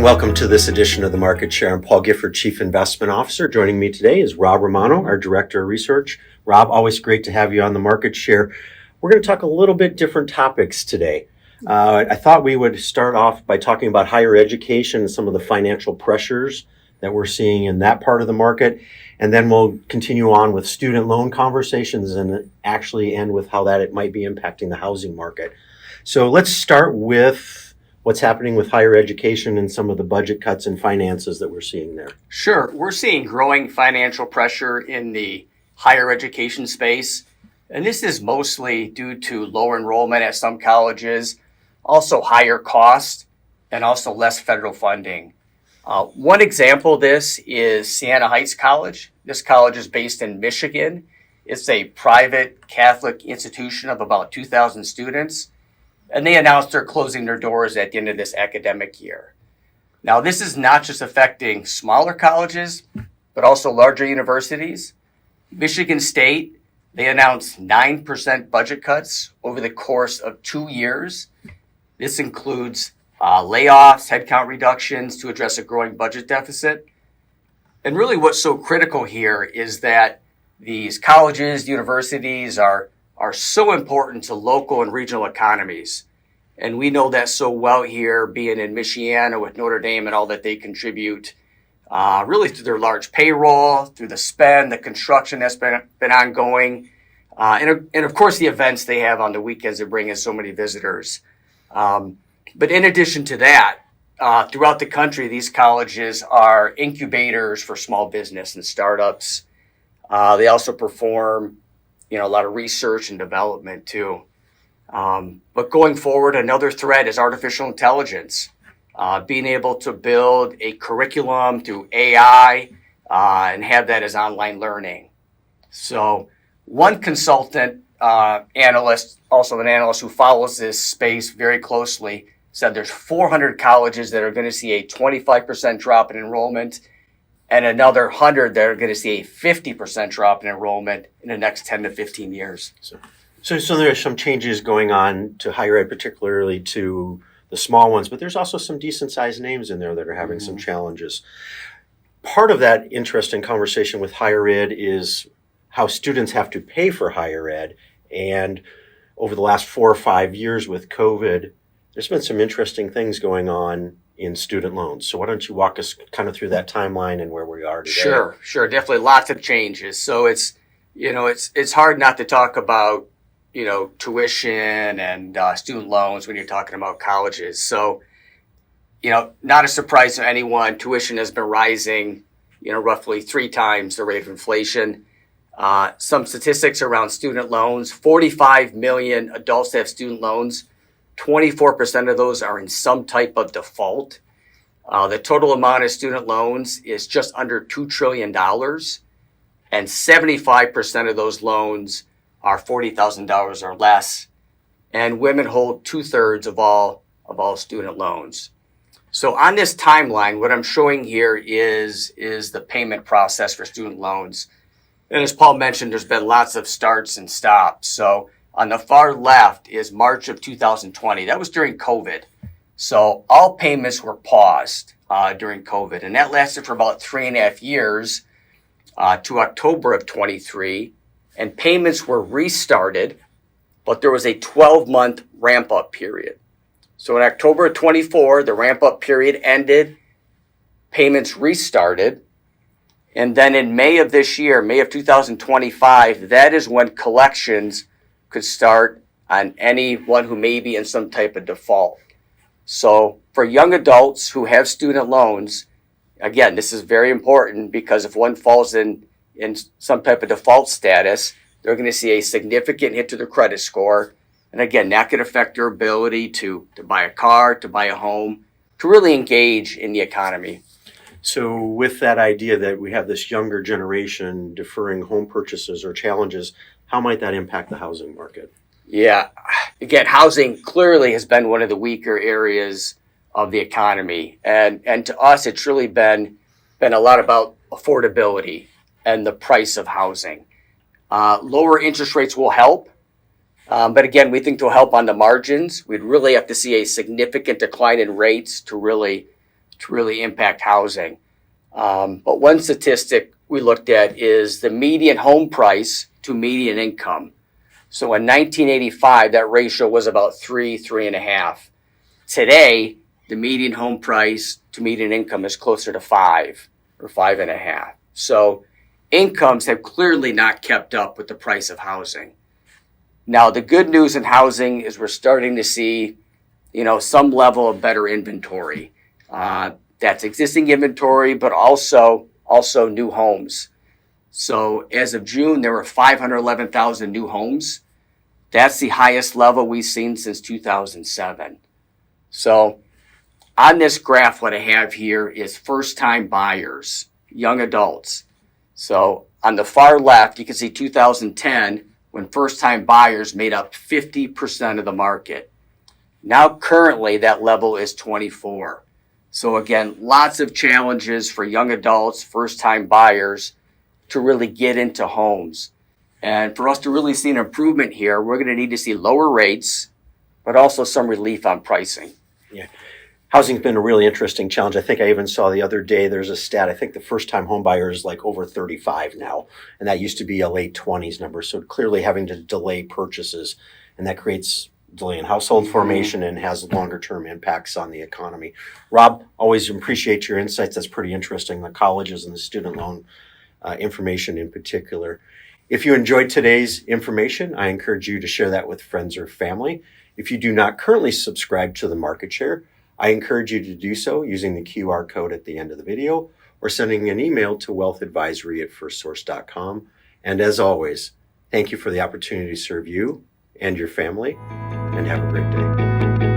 welcome to this edition of the Market Share. I'm Paul Gifford, Chief Investment Officer. Joining me today is Rob Romano, our Director of Research. Rob, always great to have you on the Market Share. We're going to talk a little bit different topics today. I thought we would start off by talking about higher education and some of the financial pressures that we're seeing in that part of the market. And then we'll continue on with student loan conversations and actually end with how that it might be impacting the housing market. So let's start with what's happening with higher education and some of the budget cuts and finances that we're seeing there. Sure. We're seeing growing financial pressure in the higher education space. And this is mostly due to lower enrollment at some colleges, also higher costs, and also less federal funding. One example of this is Siena Heights College. This college is based in Michigan. It's a private Catholic institution of about 2,000 students. And they announced they're closing their doors at the end of this academic year. Now, this is not just affecting smaller colleges, but also larger universities. Michigan State, they announced 9% budget cuts over the course of 2 years. This includes layoffs, headcount reductions to address a growing budget deficit. And really what's so critical here is that these colleges, universities are so important to local and regional economies. And we know that so well here, being in Michiana with Notre Dame and all that they contribute, really through their large payroll, through the spend, the construction that's been ongoing, and of course the events they have on the weekends that bring in so many visitors. But in addition to that, throughout the country, these colleges are incubators for small business and startups. They also perform a lot of research and development too. But going forward, another threat is artificial intelligence. Being able to build a curriculum through AI and have that as online learning. So one consultant analyst, also an analyst who follows this space very closely, said there's 400 colleges that are going to see a 25% drop in enrollment and another 100 that are going to see a 50% drop in enrollment in the next 10 to 15 years. So there are some changes going on to higher ed, particularly to the small ones, but there's also some decent sized names in there that are having some challenges. Part of that interesting conversation with higher ed is how students have to pay for higher ed. And over the last 4 or 5 years with COVID, there's been some interesting things going on in student loans. So why don't you walk us kind of through that timeline and where we are today? Sure. Definitely lots of changes. So it's hard not to talk about, tuition and student loans when you're talking about colleges. So, not a surprise to anyone, tuition has been rising, roughly 3 times the rate of inflation. Some statistics around student loans, 45 million adults have student loans. 24% of those are in some type of default. The total amount of student loans is just under $2 trillion, and 75% of those loans are $40,000 or less, and women hold 2/3 of all student loans. So on this timeline, what I'm showing here is the payment process for student loans. And as Paul mentioned, there's been lots of starts and stops. So on the far left is March of 2020. That was during COVID. So all payments were paused during COVID, and that lasted for about 3.5 years to October of 23, and payments were restarted, but there was a 12-month ramp-up period. So in October of 24, the ramp-up period ended, payments restarted, and then in May of this year, May of 2025, that is when collections could start on anyone who may be in some type of default. So for young adults who have student loans, again, this is very important because if one falls in some type of default status, they're going to see a significant hit to their credit score. And again, that could affect their ability to buy a car, to buy a home, to really engage in the economy. So with that idea that we have this younger generation deferring home purchases or challenges, how might that impact the housing market? Yeah, again, housing clearly has been one of the weaker areas of the economy. And to us, it's really been a lot about affordability and the price of housing. Lower interest rates will help. But again, we think they'll help on the margins. We'd really have to see a significant decline in rates to really to really impact housing. But one statistic we looked at is the median home price to median income. So in 1985, that ratio was about 3.5. Today, the median home price to median income is closer to 5 or 5.5. So incomes have clearly not kept up with the price of housing. Now, the good news in housing is we're starting to see, some level of better inventory. That's existing inventory, but also new homes. So as of June, there were 511,000 new homes. That's the highest level we've seen since 2007. So on this graph, what I have here is first-time buyers, young adults. So on the far left, you can see 2010, when first-time buyers made up 50% of the market. Now currently that level is 24. So again, lots of challenges for young adults, first-time buyers to really get into homes. And for us to really see an improvement here, we're going to need to see lower rates, but also some relief on pricing. Yeah. Housing's been a really interesting challenge. I think I even saw the other day, there's a stat, I think the first-time home buyer is like over 35 now, and that used to be a late 20s number. So clearly having to delay purchases, and that creates delay in household formation and has longer-term impacts on the economy. Rob, always appreciate your insights. That's pretty interesting, the colleges and the student loan information in particular. If you enjoyed today's information, I encourage you to share that with friends or family. If you do not currently subscribe to the Market Share, I encourage you to do so using the QR code at the end of the video or sending an email to wealthadvisory@firstsource.com. And as always, thank you for the opportunity to serve you and your family, and have a great day.